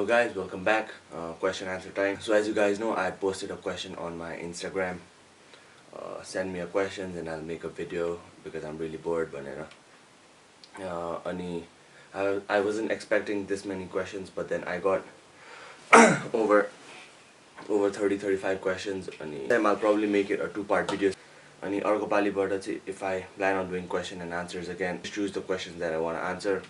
Hello guys, welcome back. Question answer time. So as you guys know, I posted a question on my Instagram. Send me a question and I'll make a video because I'm really bored. But I wasn't expecting this many questions, but then I got over 30-35 questions. I'll probably make it a two-part video. अर्को पालिबाट चाहिँ if I plan on doing question and answers again, choose the questions that I want to answer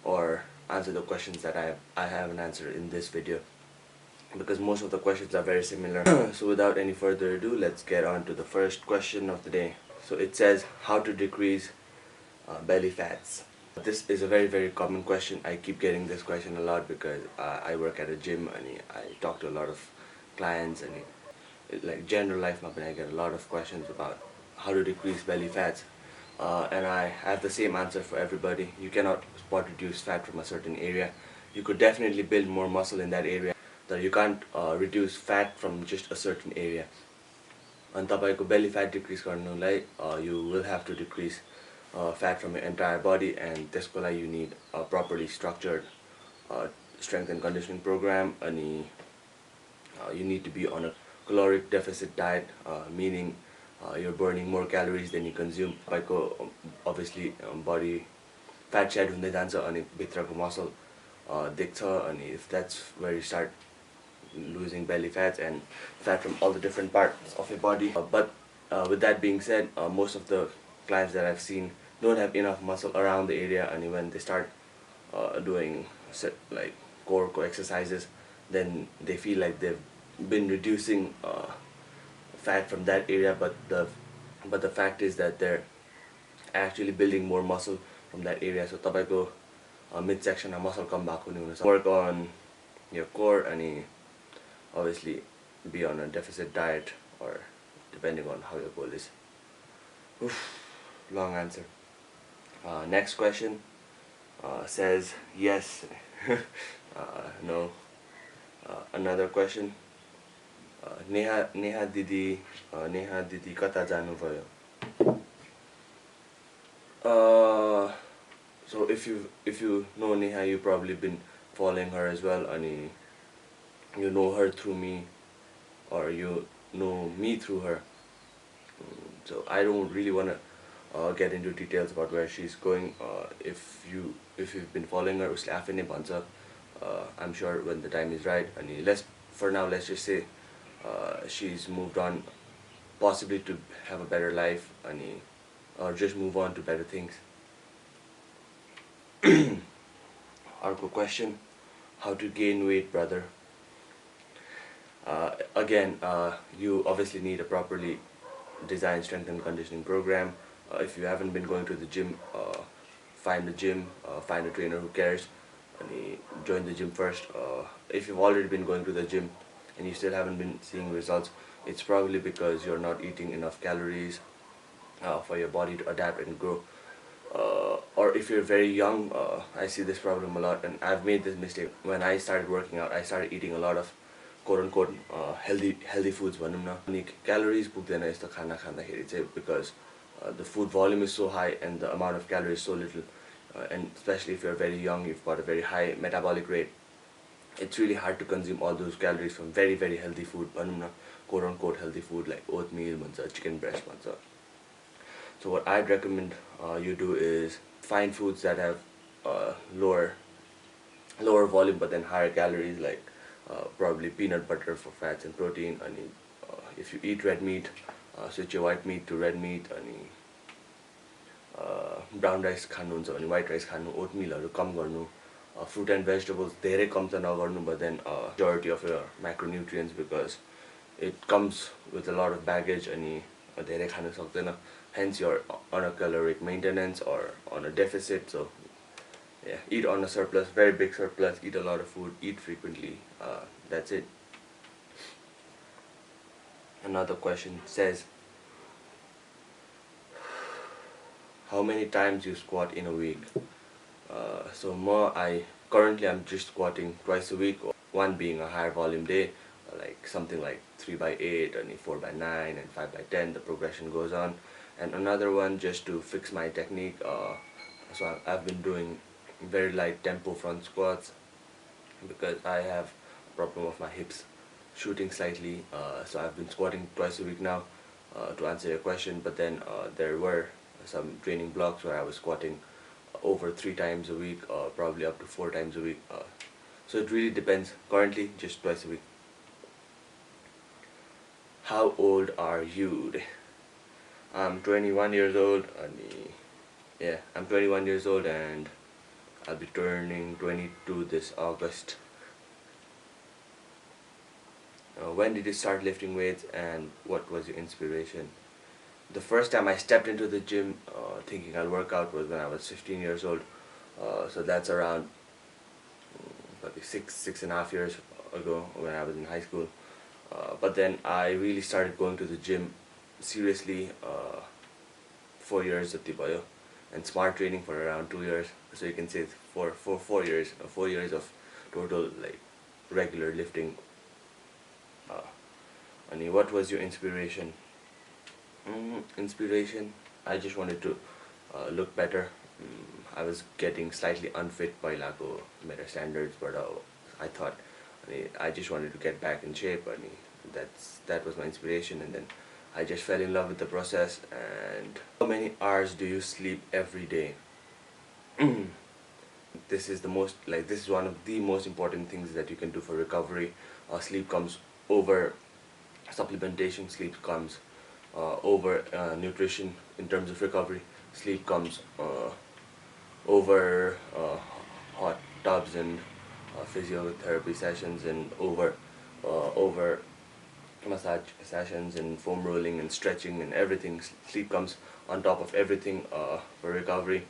or answer the questions that I haven't answered in this video, because most of the questions are very similar. So without any further ado, let's get on to the first question of the day. So it says, how to decrease belly fats. This is a very common question. I keep getting this question a lot because I work at a gym and I talk to a lot of clients, and like general life I get a lot of questions about how to decrease belly fats. And I have the same answer for everybody. You cannot spot reduce fat from a certain area. You could definitely build more muscle in that area, but you can't reduce fat from just a certain area. And तपाईको belly fat decrease गर्नुलाई you will have to decrease fat from your entire body, and त्यसको लागि you need a properly structured strength and conditioning program. And you need to be on a caloric deficit diet, meaning you're burning more calories than you consume. Obviously body fat shed हुँदै जान्छ अनि भित्रको muscle देख्छ, अनि if that's where you start losing belly fats and fat from all the different parts of your body. But with that being said, most of the clients that I've seen don't have enough muscle around the area, and when they start doing like core exercises, then they feel like they've been reducing fat from that area, but the fact is that they're actually building more muscle from that area. So तपाईको midsection muscle कम भएको नि हुनसक्छ. Work on your core and obviously be on a deficit diet, or depending on how your goal is. Long answer. Next question says yes, no. Another question. Neha didi kata janu bhayo. So if you know Neha, you've probably been following her as well, and you know her through me, or you know me through her. So I don't really want to get into details about where she's going. If you've been following her, उसले आफै नै भन्छ. I'm sure when the time is right. And let's just say she's moved on, possibly to have a better life, or just move on to better things. Arko question, how to gain weight, brother? Again, you obviously need a properly designed strength and conditioning program. If you haven't been going to the gym, find a gym, find a trainer who cares, and join the gym first. If you've already been going to the gym and you still haven't been seeing results, it's probably because you're not eating enough calories for your body to adapt and grow. Or if you're very young, I see this problem a lot, and I've made this mistake. When I started working out, I started eating a lot of quote-unquote healthy foods, calories पुग्दैन यस्तो खाना खाँदाखेरि चाहिँ, because the food volume is so high and the amount of calories so little, and especially if you're very young, you've got a very high metabolic rate. It's really hard to consume all those calories from very healthy food, quote-unquote healthy food like oatmeal, chicken breast. So what I'd recommend you do is find foods that have lower volume but then higher calories, like probably peanut butter for fats and protein. And if you eat red meat, switch your white meat to red meat. And brown rice खानुहुन्छ भने white rice खानु, oatmealहरू कम गर्नु, fruit and vegetables धेरै कम त नगर्नु, but then majority of your macronutrients, because it comes with a lot of baggage and धेरै खानु सक्दैन. Hence you're on a caloric maintenance or on a deficit. So yeah, eat on a surplus, very big surplus, eat a lot of food, eat frequently. That's it. Another question says, how many times you squat in a week? So currently I'm just squatting twice a week, one being a higher volume day, like something like 3x8 and 4x9 and 5x10, the progression goes on, and another one just to fix my technique. So I've been doing very light tempo front squats, because I have a problem of my hips shooting slightly. So I've been squatting twice a week now, to answer your question. But then there were some training blocks where I was squatting over 3 times a week, probably up to 4 times a week. So it really depends. Currently, just twice a week. How old are you? I'm 21 years old. Yeah, I'm 21 years old and I'll be turning 22 this August. When did you start lifting weights and what was your inspiration? The first time I stepped into the gym thinking I'll work out was when I was 15 years old. So that's around probably 6.5 years ago when I was in high school. But then I really started going to the gym seriously 4 years at the bhayo, and smart training for around 2 years. So you can say 4 years, 4 years of total like regular lifting. And what was your inspiration? Inspiration, I just wanted to look better. I was getting slightly unfit by Lago meta standards, but I thought I just wanted to get back in shape. That was my inspiration, and then I just fell in love with the process. And how many hours do you sleep every day? This is one of the most important things that you can do for recovery. Sleep comes over supplementation, sleep comes over nutrition in terms of recovery, sleep comes over hot tubs and physiotherapy sessions, and over massage sessions and foam rolling and stretching and everything. Sleep comes on top of everything for recovery.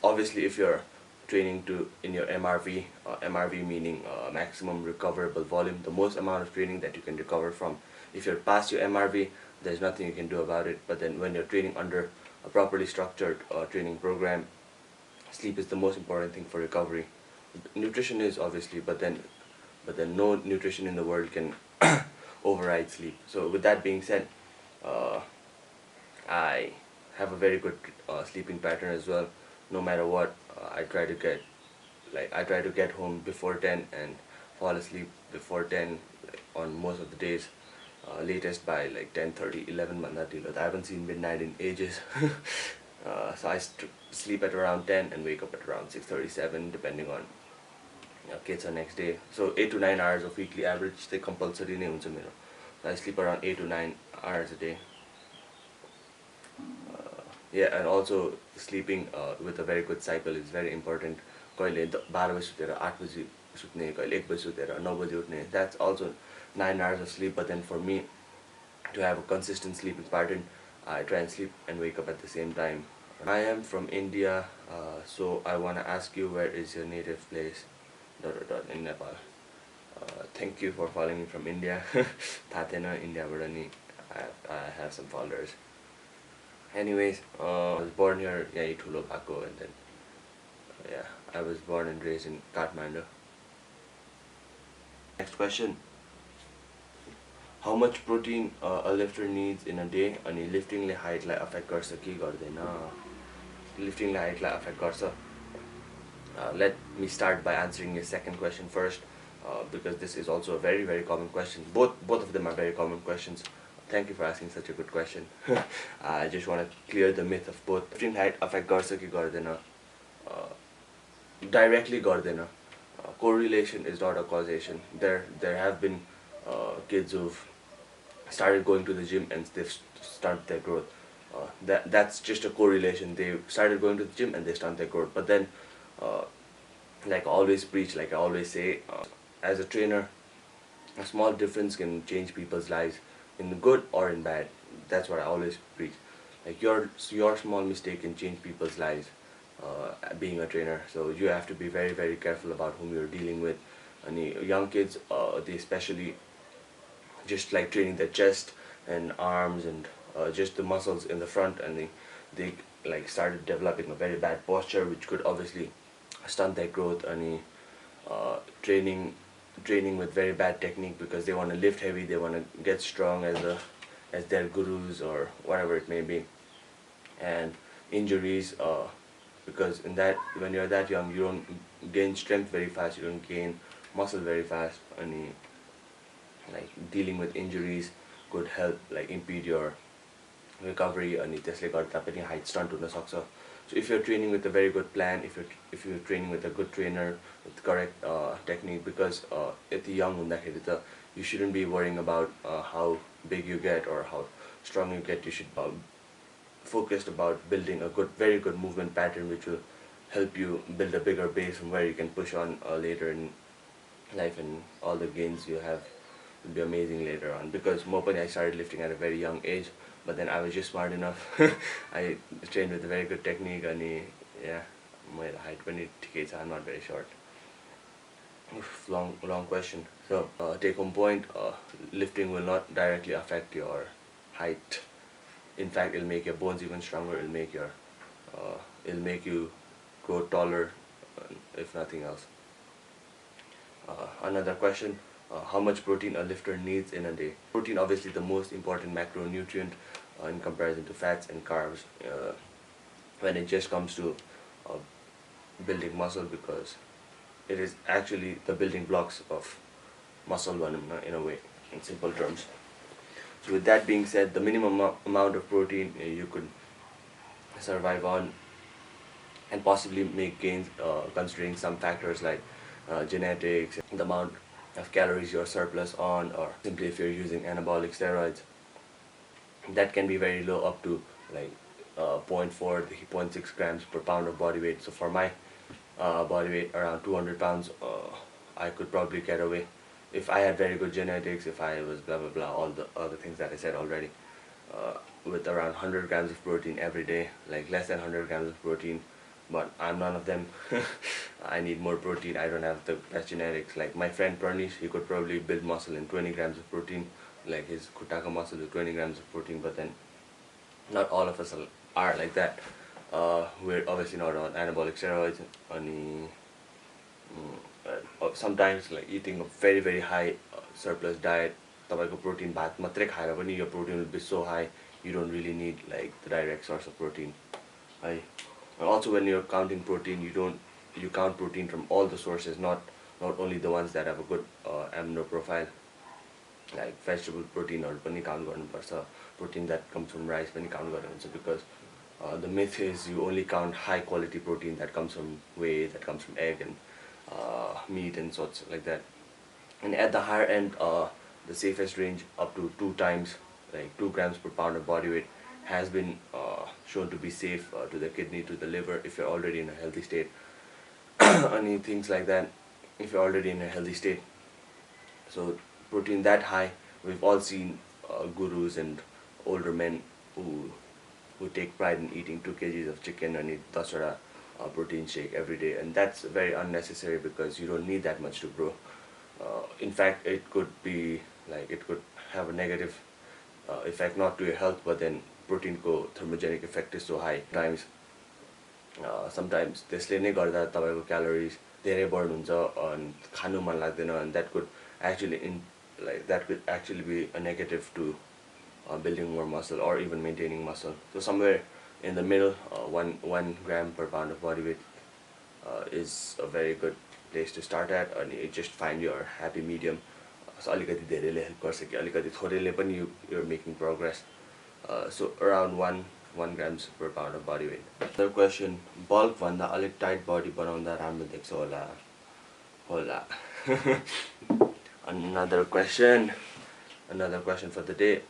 Obviously, if you're training in your MRV, MRV meaning maximum recoverable volume, the most amount of training that you can recover from. If you're past your MRV, there's nothing you can do about it. But then when you're training under a properly structured training program, sleep is the most important thing for recovery. Nutrition is obviously, but then no nutrition in the world can override sleep. So with that being said, I have a very good sleeping pattern as well. No matter what, I try to get home before 10 and fall asleep before 10 on most of the days. Latest by like 10:30, 11 I haven't seen midnight in ages. So I sleep at around 10 and wake up at around 6:37 depending on kids are next day. So 8 to 9 hours of weekly average they compulsory नै हुन्छ मेरो. So I sleep around 8 to 9 hours a day. Yeah, and also sleeping with a very good cycle is very important. कहिले 12 बजे सुतेर 8 बजे सुत्ने, कहिले 1 बजे सुतेर 9 बजे उठ्ने. That's also 9 hours of sleep. But then for me to have a consistent sleeping pattern, I try and sleep and wake up at the same time. I am from India, so I want to ask you, where is your native place? ... in Nepal. Thank you for following me from India. थाहा थिएन इन्डियाबाट नि I have some followers. Anyways, I was born here, यही ठुलो भएको, and then yeah, I was born and raised in Kathmandu. Next question. How much protein a lifter needs in a day? अनि lifting ले height लाई affect गर्छ कि गर्दैन? Lifting ले height लाई affect गर्छ. Let me start by answering your second question first, because this is also a very, very common question. Both of them are very common questions. Thank you for asking such a good question. I just want to clear the myth of both. Lifting height affect गर्छ कि गर्दैन? Directly गर्दैन. Correlation is not a causation. There have been kids who've started going to the gym and they've stunted their growth. That's just a correlation. They started going to the gym and they stunt their growth. But then, like I always preach, like I always say, as a trainer, a small difference can change people's lives in good or in bad. That's what I always preach. Like your small mistake can change people's lives, being a trainer. So you have to be very, very careful about whom you're dealing with. And young kids, they especially just like training their chest and arms and just the muscles in the front, and they like started developing a very bad posture, which could obviously stunt their growth. And training with very bad technique because they want to lift heavy, they want to get strong as their gurus or whatever it may be. And injuries because in that, when you're that young, you don't gain strength very fast, you don't gain muscle very fast, and like dealing with injuries could help like impede your recovery, and त्यसले गर्दा पनि height stunt हुन सक्छ. So if you're training with a very good plan, if you're training with a good trainer with correct technique, because at the young हुँदाखेरि त you shouldn't be worrying about how big you get or how strong you get. You should focused about building a very good movement pattern, which will help you build a bigger base from where you can push on later in life, and all the gains you have will be amazing later on. Because I started lifting at a very young age, but then I was just smart enough. I trained with a very good technique, and yeah, my height पनि ठिकै छ, I'm not very short. Oof, long question. So take home point, lifting will not directly affect your height. In fact, it'll make your bones even stronger. It'll make you grow taller, if nothing else. Another question: how much protein a lifter needs in a day? Protein, obviously, the most important macronutrient in comparison to fats and carbs when it just comes to building muscle, because it is actually the building blocks of muscle in a way, in simple terms. So with that being said, the minimum amount of protein you could survive on and possibly make gains, considering some factors like genetics, the amount of calories you're surplus on, or simply if you're using anabolic steroids, that can be very low, up to like 0.4 to 0.6 grams per pound of body weight. So for my body weight around 200 pounds, I could probably get away if I had very good genetics, if I was blah blah blah, all the other things that I said already, with around 100 grams of protein every day, like less than 100 grams of protein. But I'm none of them. I need more protein. I don't have the best genetics. Like my friend Pernish, he could probably build muscle in 20 grams of protein, like his kutaka muscle with 20 grams of protein. But then not all of us are like that. We're obviously not on anabolic steroids. Sometimes like eating a very high surplus diet, तपाईँको protein भात मात्रै खाएर पनि your protein will be so high, you don't really need like the direct source of protein. Also, when you're counting protein, you count protein from all the sources, not only the ones that have a good amino profile, like vegetable protein or पनि count गर्नुपर्छ, protein that comes from rice पनि count गर्नुहुन्छ, because the myth is you only count high quality protein that comes from whey, that comes from egg and meat and sorts like that. And at the higher end, the safest range up to 2 times, like 2 grams per pound of body weight, has been shown to be safe to the kidney, to the liver, if you're already in a healthy state. Any things like that, if you're already in a healthy state. So protein that high, we've all seen gurus and older men who take pride in eating 2 kgs of chicken and eat 10 protein shake every day, and that's very unnecessary, because you don't need that much to grow. In fact, it could be like, it could have a negative effect, not to your health, but then protein ko thermogenic effect is so high sometimes त्यसले नै गर्दा तपाईको calories धेरै burn हुन्छ अनि खानु मन लाग्दैन, and that could actually be a negative to building more muscle or even maintaining muscle. So somewhere in the middle, 1 gram per pound of body weight is a very good place to start at, and you just find your happy medium. So अलिकति धेरैले help गर्छ कि अलिकति थोरैले पनि you're making progress. So around 1 grams per pound of body weight. Another question: bulk भन्दा अलिक tight body बनाउँदा राम्रो देख्छ होला. Another question for the day: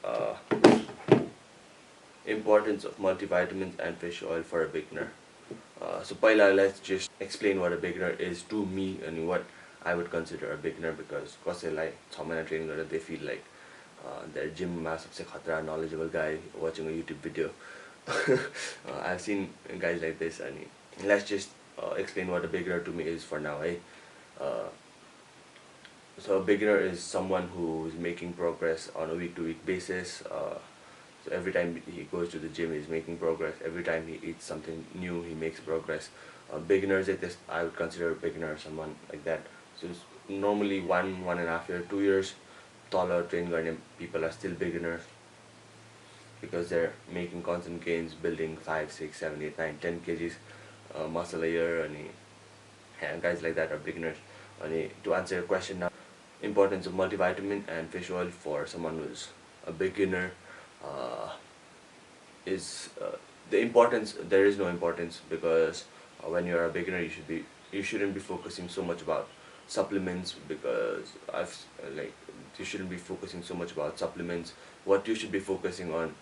importance of multivitamins and fish oil for a beginner. So पहिला let's just explain what a beginner is to me and what I would consider a beginner, because कसैलाई 6 महिना training गरेर they feel like they're gym मा सबसे खतरा knowledgeable guy watching a YouTube video. I've seen guys like this, and let's just explain what a beginner to me is for now. So a beginner is someone who is making progress on a week-to-week basis. So every time he goes to the gym, he's making progress. Every time he eats something new, he makes progress. Beginners at this, I would consider a beginner someone like that. So it's normally 1.5 years, 2 years taller train garden people are still beginners, because they're making constant gains, building 5, 6, 7, 8, 9, 10 kgs muscle layer and guys like that are beginners. To answer your question now, importance of multivitamin and fish oil for someone who's a beginner uh, is the importance. There is no importance because when you're a beginner, you shouldn't be focusing so much about supplements because you shouldn't be focusing so much about supplements. What you should be focusing on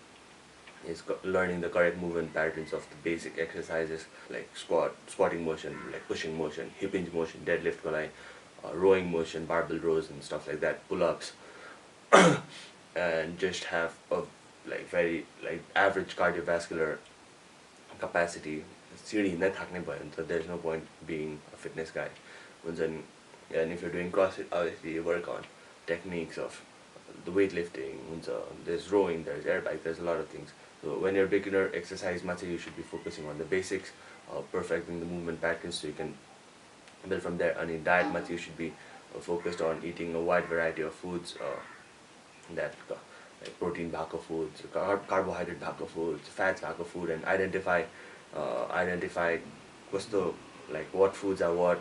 is learning the correct movement patterns of the basic exercises like squatting motion, like pushing motion, hip hinge motion, deadlift kolai, rowing motion, barbell rows and stuff like that, pull-ups, and just have a very average cardiovascular capacity. सिँढी हिँड्नै थाक्ने भयो भने त there's no point being a fitness guy. हुन्छ नि. And if you're doing CrossFit, obviously you work on techniques of the weightlifting, there's rowing, there's air bike, there's a lot of things. So when you're a beginner exercise, you should be focusing on the basics, perfecting the movement patterns so you can build from there. And in diet, you should be focused on eating a wide variety of foods that like protein bhako foods, carbohydrate bhako foods, fats bhako food, and identify कस्तो like what foods are what,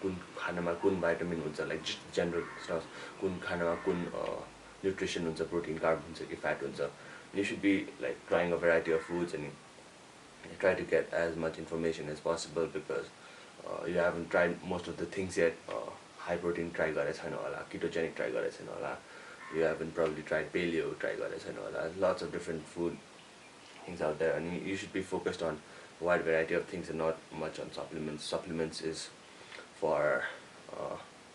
कुन खानामा कुन vitamin हुन्छ, like just general stuff, कुन खानामा कुन nutrition हुन्छ, protein, carb हुन्छ कि fat हुन्छ. You should be like trying a variety of foods and try to get as much information as possible because you haven't tried most of the things yet. High protein try गरेको छैन होला, ketogenic try गरेको छैन होला, you haven't probably tried paleo try गरेको छैन होला. Lots of different food things out there, and you should be focused on a wide variety of things and not much on supplements. Supplements is for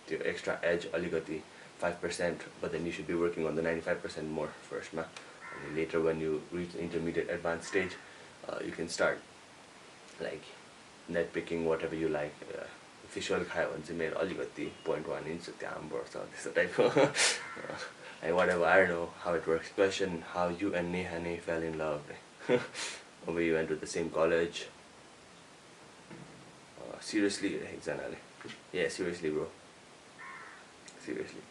the extra edge, aligati 5%, but then you should be working on the 95% more first. And later when you reach the intermediate advanced stage, you can start like net picking whatever you like. Fishoil खायो भने चाहिँ मेरो अलिकति 0.1 inch त्यहाँ बढ्छ त्यस्तो टाइपको. And whatever, I don't know how it works. Question: how you and Neha fell in love? Or you went to the same college? Seriously, एकजनाले. Yeah, seriously, bro. Seriously.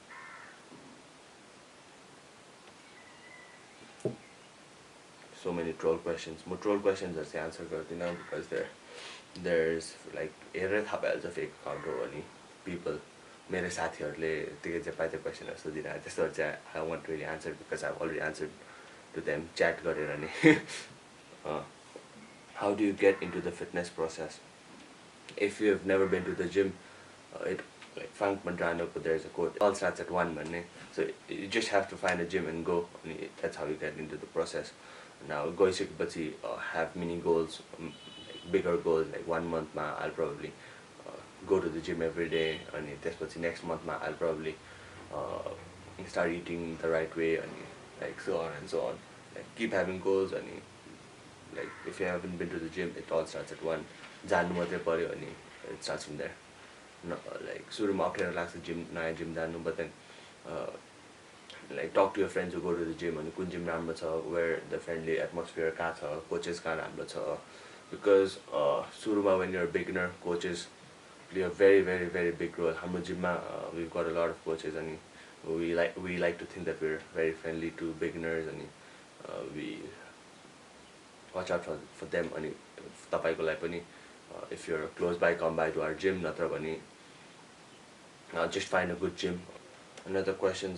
So many troll questions. More troll questions are the answer गर्दिनँ because there's like हेरेर थाहा भइहाल्छ fake account हो अनि people मेरो साथीहरूले त्यो चाहिँ क्वेसनहरू सोधिरहेको त्यस्तोहरू चाहिँ I won't really answer because I've already answered to them chat गरेर नि. How do you get into the fitness process? If you have never been to the gym, it like Frank Mandrano, there's a quote, it all starts at 1 भन्ने. So you just have to find a gym and go. That's how you get into the process. Now गइसकेपछि have mini goals, like bigger goals, like 1 month I'll probably go to the gym every day, and त्यसपछि next month I'll probably start eating the right way, and like so on and so on. Like keep having goals, and like if you haven't been to the gym, it all starts at 1. जानु मात्रै पर्यो अनि it starts from there. No, like सुरुमा अप्ठ्यारो लाग्छ gym, नयाँ gym जानु, but then like talk to your friends who go to the gym and कुन gym राम्रो छ, where the friendly atmosphere कहाँ छ, coaches कहाँ राम्रो छ, because सुरुमा when you're a beginner, coaches play a very very big role. हाम्रो gym मा we've got a lot of coaches and we like to think that we're very friendly to beginners and we watch out for them. अनि तपाईको लागि पनि if you're close by, come by to our gym, नत्र भने just find a good gym. Another question,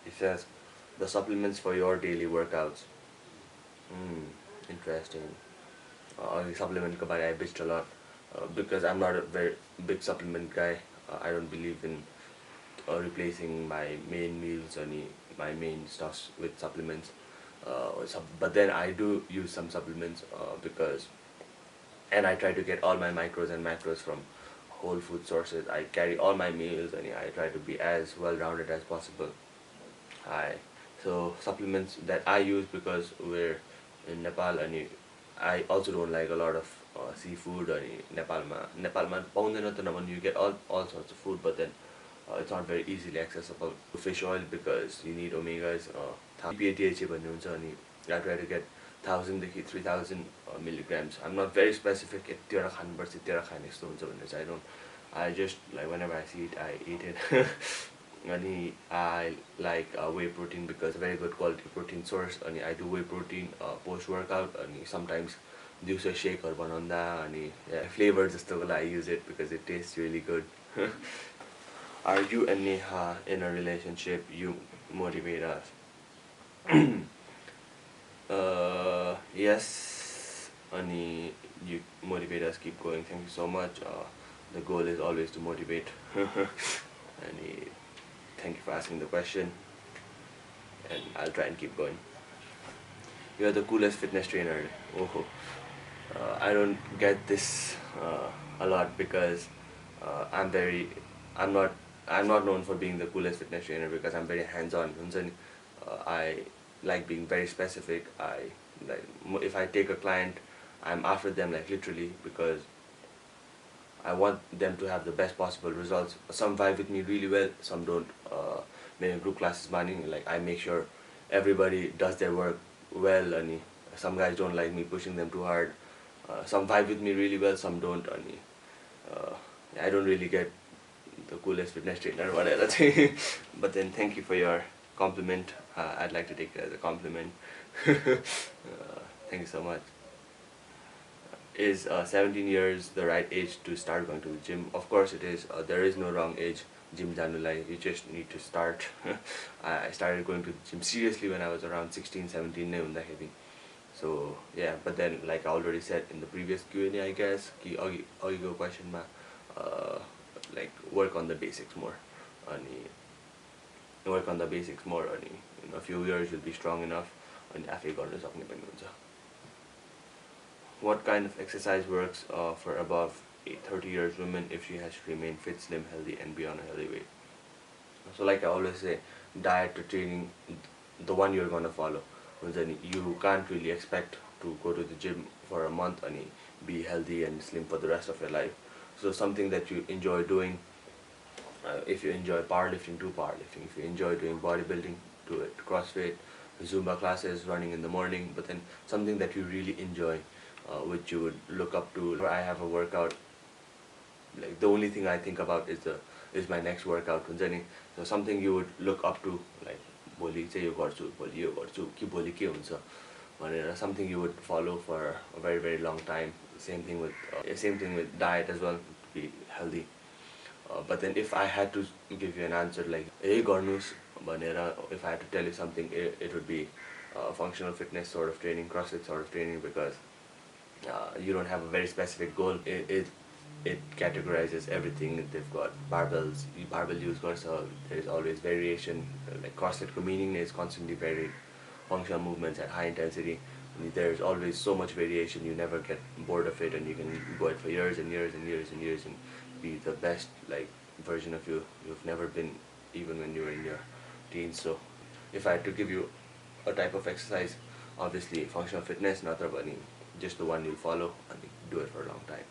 it says the supplements for your daily workouts. Interesting. Supplement ko I bitched a lot because I'm not a very big supplement guy. I don't believe in replacing my main meals or my main stuffs with supplements. But then I do use some supplements and I try to get all my micros and macros from whole food sources. I carry all my meals and I try to be as well rounded as possible. So supplements that I use, because we're in Nepal and I also don't like a lot of seafood. Nepalma paunदैन त नभन्, you get all sorts of food, but then it's not very easily accessible. Fish oil, because you need omegas. PADHA भन्ने हुन्छ अनि I try to get 1000 देखि 3000 milligrams. I'm not very specific यतिवटा खानुपर्छ यतिवटा खाने यस्तो हुन्छ भन्ने चाहिँ I just like whenever I see it I eat it. And I like whey protein because it's a very good quality protein source, and I do whey protein post workout, and sometimes दिउँसो शेकहरू बनाउँदा अनि flavour जस्तोको लागि I use it because it tastes really good. Are you and Neha in a relationship? You motivate us. Yes, Ani, you motivate us, keep going. Thank you so much. The goal is always to motivate. Ani, thank you for asking the question, and I'll try and keep going. You're the coolest fitness trainer. Oh, I don't get this a lot because I'm very, I'm not, I'm not known for being the coolest fitness trainer because I'm very hands-on. I like being very specific. If I take a client, I'm after them like literally because I want them to have the best possible results. Some vibe with me really well, some don't. Many group classes banning, like I make sure everybody does their work well. And some guys don't like me pushing them too hard. Some vibe with me really well, some don't. And I don't really get the coolest fitness trainer, whatever. But then thank you for your compliment. I'd like to take it as a compliment. Thank you so much. Is 17 years the right age to start going to the gym? Of course it is. There is no wrong age. Gym janulai, you just need to start. I started going to the gym seriously when I was around 16, 17 नै हुँदाखेरि. So yeah, but then like I already said in the previous Q&A, I guess कि अघिको question मा like work on the basics more. अनि work on the basics more अनि in a few years you'll be strong enough अनि आफै गर्न सक्ने पनि हुन्छ. What kind of exercise works for above 30 years women if she has to remain fit, slim, healthy and be on a healthy weight? So like I always say, diet to training, the one you're gonna follow. You can't really expect to go to the gym for a month and be healthy and slim for the rest of your life. So something that you enjoy doing. If you enjoy powerlifting, do powerlifting. If you enjoy doing bodybuilding, do it. CrossFit, Zumba classes, running in the morning, but then something that you really enjoy, which you would look up to. I have a workout, like the only thing I think about is my next workout. So something you would look up to, like भोलि चाहिँ यो गर्छु, भोलि यो गर्छु, कि भोलि के हुन्छ भनेर, something you would follow for a very very long time. Same thing with diet as well, to be healthy. But then if I had to give you an answer like hey garnus भनेर, if I had to tell you something, it would be functional fitness sort of training, CrossFit sort of training, because you don't have a very specific goal. It categorizes everything. They've got barbells, barbell use garcha, there's always variation. Like CrossFit ko meaning is constantly varied functional movements at high intensity. There's always so much variation, you never get bored of it, and you can go it for years and years and years and years and be the best like version of you've never been, even when you were in your teens. So if I had to give you a type of exercise, obviously functional fitness, natra bani, just the one you follow and do it for a long time.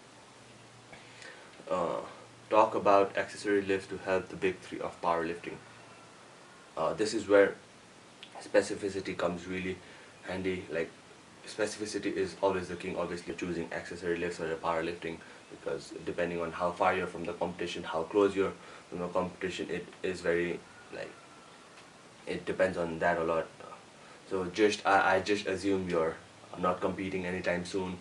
Talk about accessory lifts to help the big three of powerlifting. This is where specificity comes really handy. Like specificity is always the king. Obviously choosing accessory lifts for powerlifting, because depending on how far you're from the competition, how close you're from the competition, it is very like, it depends on that a lot. So I just assume you're not competing anytime soon.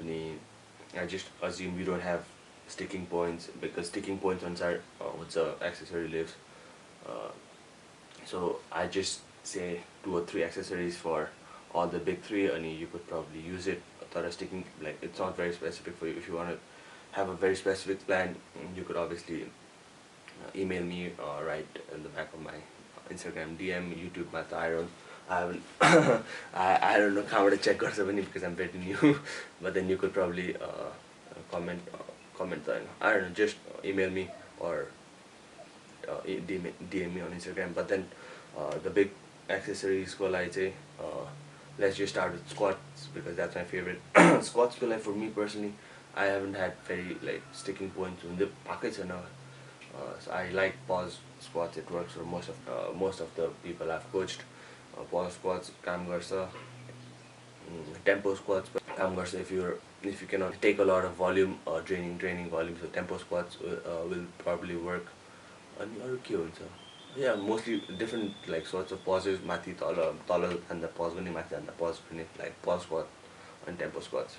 I just assume you don't have sticking points, because sticking points on what's the accessory lifts. So I just say 2 or 3 accessories for all the big three, and you could probably use it. Sticking, like, it's not very specific for you. If you want to have a very specific plan, you could obviously email me or write in the back of my Instagram DM, YouTube. I haven't I don't know how to check or something because I'm very new. But then you could probably comment I don't know, just email me or DM me on Instagram. But then the big accessories ko lai chai, let's just start with squats, because that's my favorite. Squats ko lai, for me personally, I haven't had very like sticking points in the pockets enough. So I like pause squats. It works for most of the people I've coached. Pause squats काम गर्छ, tempo squats काम गर्छ if you cannot take a lot of volume or draining volume. So tempo squats will probably work. अनि अरु के हुन्छ, yeah, mostly different like sorts of pauses, माथि तल and the pause पनि माथि and the pause पनि, like pause squat and tempo squats.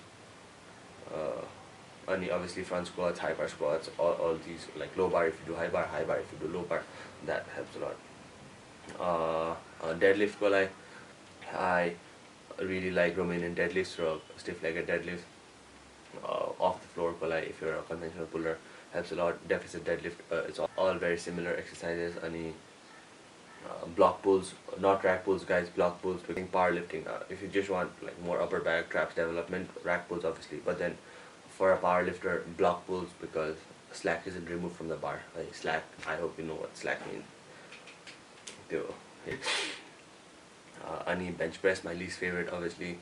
and obviously front squats, high bar squats, all these, like low bar if you do high bar if you do low bar, that helps a lot. Deadlift ko lai, I really like Romanian deadlifts or stiff legged deadlifts. Off the floor ko lai, if you're a conventional puller, helps a lot. Deficit deadlift, it's all very similar exercises. Ani block pulls, not rack pulls guys, block pulls. Powerlifting, if you just want like more upper back traps development, rack pulls obviously, but then for a powerlifter, block pulls, because slack isn't removed from the bar. Like slack, I hope you know what slack means. Any bench press, my least favorite obviously.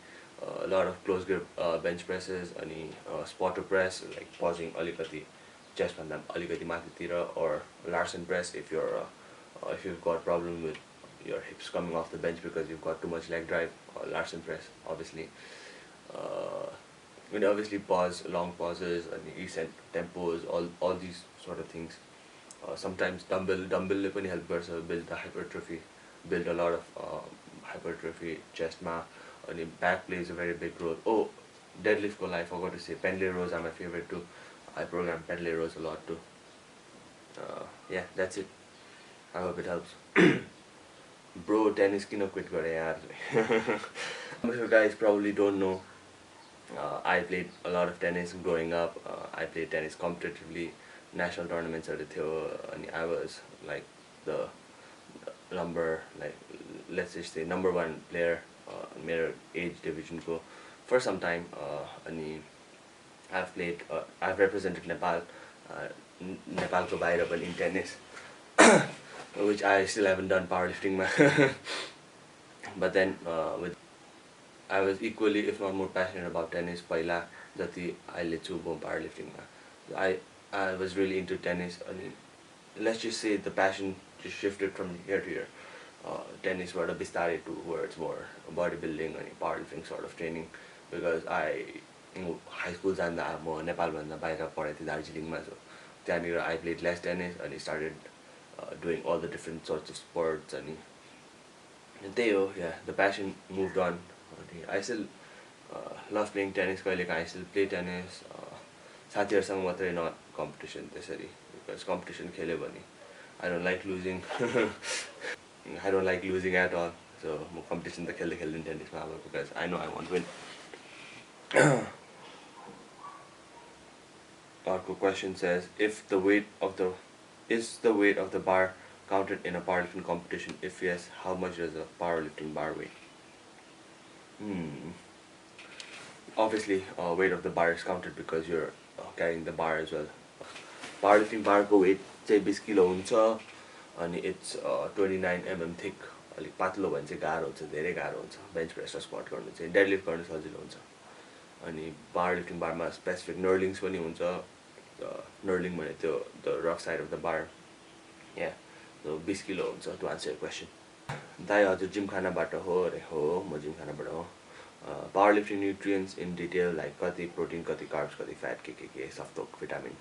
A lot of close grip bench presses, any spotter press, like pausing alikati chest bhanda alikati matitira, or Larsen press if you've got problem with your hips coming off the bench because you've got too much leg drive, or Larsen press obviously. And obviously pause, long pauses, and recent tempos, all these sort of things. Sometimes dumbbell le pani help garcha, build the hypertrophy, build a lot of hypertrophy chest ma, and back plays a very big role. Oh, deadlift ko I forgot to say, pendlay rows are my favorite too. I program pendlay rows a lot too. Yeah, that's it. I hope it helps. Bro, tennis kina quit gare yaar. Some of you guys probably don't know, I played a lot of tennis growing up. I played tennis competitively. National tournaments are the and I was like the number, like let's just say number one player in my age division ko for some time. And I've represented Nepal, Nepal ko bahira pani in tennis, which I still haven't done powerlifting ma. But then I was equally, if not more, passionate about tennis paila jati aile chu powerlifting ma. I was really into tennis. I mean, let's just say the passion just shifted from year to year. Tennis were bistare towards more bodybuilding and powerlifting sort of training, because high school janda mo Nepal bhanda bahira padai thiye Darjeeling ma, so tyanira I played less tennis and I started doing all the different sorts of sports, and yeah, the passion moved on. I still love playing tennis. I still play tennis. साथीहरुसँग मात्रै, not competition त्यसरी, because competition खेल्यो भने I don't like losing. I don't like losing at all. So म competition त खेल्दै खेल्दैन टेनिसमा अब, because I know I won't win. Our question says, is the weight of the bar counted in a powerlifting competition? If yes, how much does a powerlifting bar weigh? Obviously, weight of the bar is counted because you're carrying the bar as well. Powerlifting bar ko weight चाहिँ 20 kilo हुन्छ, अनि it's 29 mm thick. अलिक पातलो भने चाहिँ गाह्रो हुन्छ, धेरै गाह्रो हुन्छ बेन्च प्रेस र स्क्वाट गर्नु चाहिँ, डेडलिफ्ट गर्नु सजिलो हुन्छ. अनि पावरलिफ्टिङ बारमा स्पेसिफिक नर्लिङ्स पनि हुन्छ. नर्लिङ भने त्यो the rough side of the bar. या सो 20 किलो हुन्छ, टु आन्सर यर क्वेसन. दाइ हजुर जिम खानाबाट हो अरे? हो, म जिम खानाबाट हो. Powerlifting nutrients in detail, like kati protein, kati carbs, kati fat, ke saftok vitamin.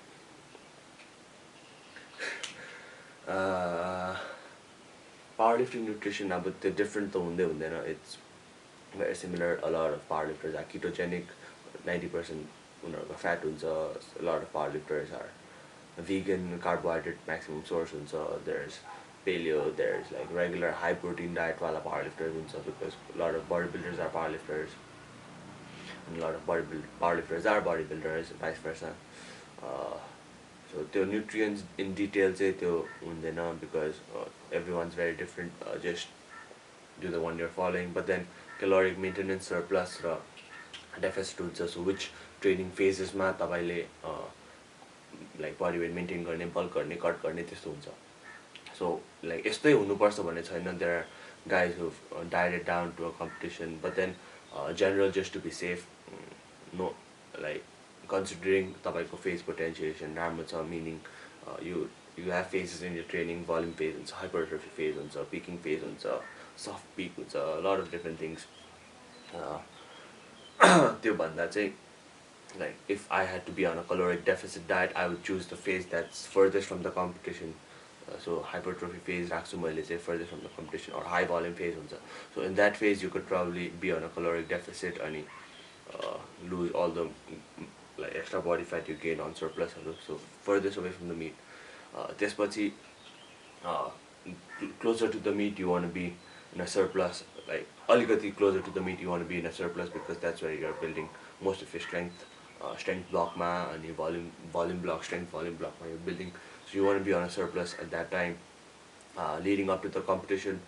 Powerlifting nutrition, but the different it's very similar. A lot of powerlifters are ketogenic, 90% fat. A lot of powerlifters are vegan, carbohydrate maximum source. There's paleo, there's like regular high protein diet wala powerlifters, because a lot of bodybuilders are powerlifters and a lot of powerlifters are bodybuilders, vice versa. So the nutrients in detail because everyone's very different. Just do the one you're following, but then caloric maintenance surplus deficit, so which training phases ma tapaile like body weight maintain गर्ने, bulk गर्ने, cut गर्ने त्यस्तो हुन्छ. So like यस्तै हुनुपर्छ भन्ने छैन. There are guys who've dieted down to a competition, but then general, just to be safe, no, like considering तपाईको phase potentiation राम्रो छ, meaning you have phases in your training, volume phase हुन्छ, hypertrophy phase हुन्छ, peaking phase हुन्छ, soft peak हुन्छ, a lot of different things. त्यो भन्दा चाहिँ, like if I had to be on a caloric deficit diet, I would choose the phase that's furthest from the competition. So hypertrophy phase राख्छु मैले चाहिँ furthest from the competition, or high volume phase हुन्छ. So in that phase you could probably be on a caloric deficit and lose all the like extra body fat you gain on surplus, so furthest away from the meat. त्यसपछि closer to the meat you want to be in a surplus, like alikati closer to the meat you want to be in a surplus, because that's where you're building most of your strength block ma and volume block, strength volume block ma you're building. So you want to be on a surplus at that time. Leading up to the competition,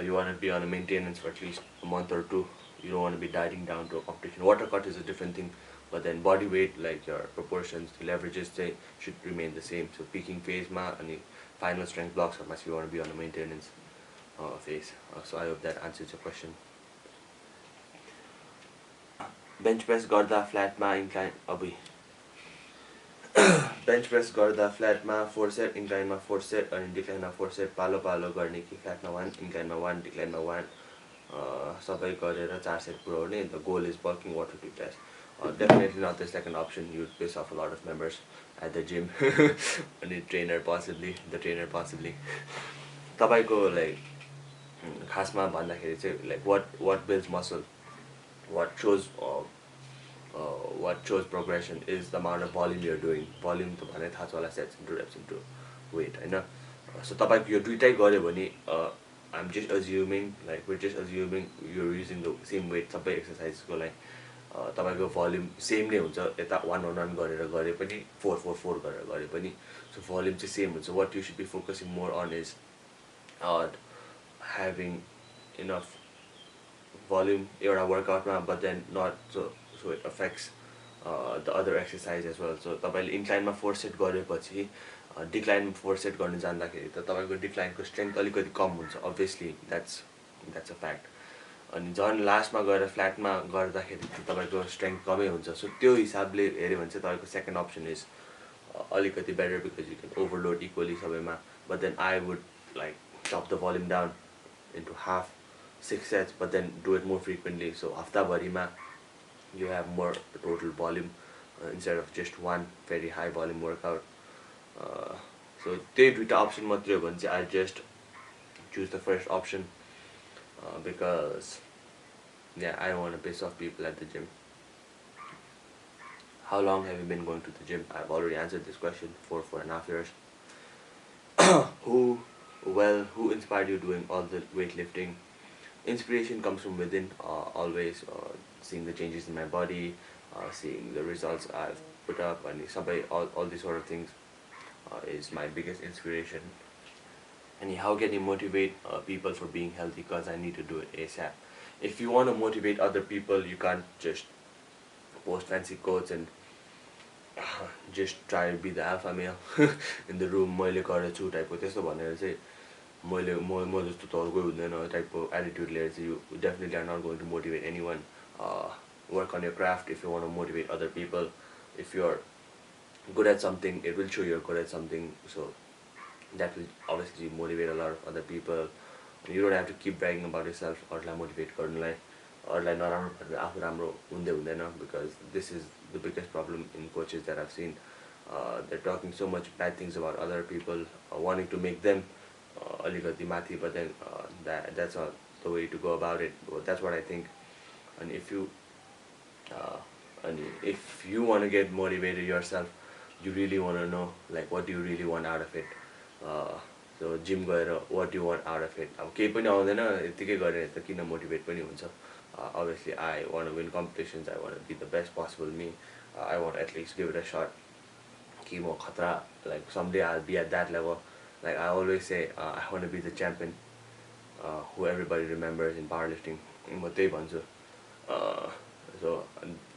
you want to be on a maintenance for at least a month or two. You don't want to be dieting down to a competition. Water cut is a different thing, but then body weight, like your proportions, the leverages, they should remain the same. So peaking phase ma and final strength blocks must you want to be on a maintenance phase. So I hope that answers your question. Bench press garda flat ma incline abhi. Bench press garda flat ma 4 set, incline ma 4 set, and decline ma 4 set, palo garney ki flat ma 1, incline ma 1, decline ma 1. Sabai garera 4 set puryauney. The goal is bulking water to test. Definitely not the second option. You would piss off a lot of members at the gym. And the trainer possibly. Tabaiko like khasma bhanदाखेरि चाहिँ like what builds muscle, what shows progression is the amount of volume you're doing. Volume to bhane थाहा छ होला, sets into reps into weight हैन. So तपाईको यो दुईटै गर्यो भने I'm just assuming, like we're just assuming you're using the same weight सबै exercises को लागि. तपाईको volume same नै हुन्छ, यता 1-1-1 गरेर गरे पनि 4-4-4 गरेर गरे पनि. So volume चाहिँ same हुन्छ. What you should be focusing more on is having enough volume एउटा workout मा, but then not so it affects the other exercise as well. So तपाईले incline मा 4 set गरेपछि decline मा 4 set गर्न जाँदाखेरि त तपाईको decline को strength अलिकति कम हुन्छ. Obviously that's a fact. अनि झन् लास्टमा गएर फ्ल्याटमा गर्दाखेरि तपाईको स्ट्रेङ्थ कमै हुन्छ. सो त्यो हिसाबले हेर्यो भने चाहिँ तपाईको सेकेन्ड अप्सन इज अलिकति better, because you can overload equally सबैमा. But then I would like chop the volume down into half, 6 sets, but then do it more frequently. So हफ्ताभरिमा you have more total volume instead of just one very high volume workout. So त्यही दुईटा option मात्रै हो भने चाहिँ I just choose the first option. Because yeah, I don't want to piss off people at the gym. How long have you been going to the gym? I've already answered this question for 4.5 years. Who inspired you doing all the weightlifting? Inspiration comes from within, always seeing the changes in my body, seeing the results I've put up, and all these sort of things is my biggest inspiration. And how can you motivate people for being healthy? Because I need to do it ASAP. If you want to motivate other people, you can't just post fancy quotes and just try to be the alpha male in the room. मैले गरेछु टाइपको त्यस्तो भनेर चाहिँ म जस्तो त अर्कै हुँदैन टाइपको एटिट्युड लिएर चाहिँ you definitely are not going to motivate anyone. Work on your craft if you want to motivate other people. If you're good at something, it will show you're good at something. So that will obviously motivate a lot of other people. You don't have to keep bragging about yourself or motivate गर्नुलाई अरूलाई नराम्रो भनेर आफू राम्रो हुँदै हुँदैन, because this is the biggest problem in coaches that I've seen. They're talking so much bad things about other people, wanting to make them अलिकति माथि, but then that's not the way to go about it. That's what I think. And if you want to get motivated yourself, you really want to know like what do you really want out of it. So gym गएर what do you want out of it? अब केही पनि आउँदैन यतिकै गरेर त किन motivate पनि हुन्छ. Obviously I want to win competitions, I want to be the best possible me. I want to at least give it a shot. कि म खतरा, like someday I'll be at that level. Like I always say, I want to be the champion who everybody remembers in powerlifting. म त्यही भन्छु. So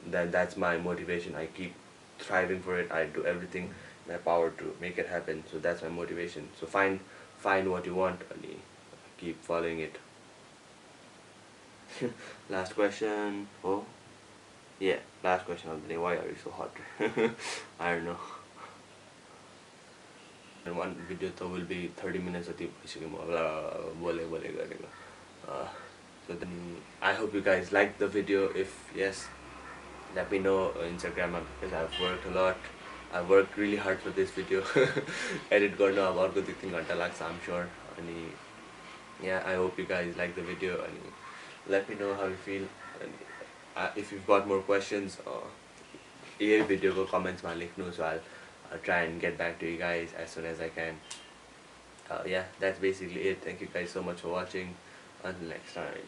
that's my motivation. I keep striving for it. I do everything in my power to make it happen. So that's my motivation. So find what you want and keep following it. Last question. Oh yeah, last question of the day. Why are you so hot? I don't know. And one video will be 30 minutes of so then I hope you guys liked the video. If yes, let me know on Instagram, because I've worked a lot. I've worked really hard for this video. Edit garna अब अर्को 2-3 घण्टा लाग्छ I'm sure. And yeah, I hope you guys like the video and let me know how you feel. And if you've got more questions, ये video को कमेन्ट्समा लेख्नु, so I'll try and get back to you guys as soon as I can. Yeah, that's basically it. Thank you guys so much for watching. Until next time.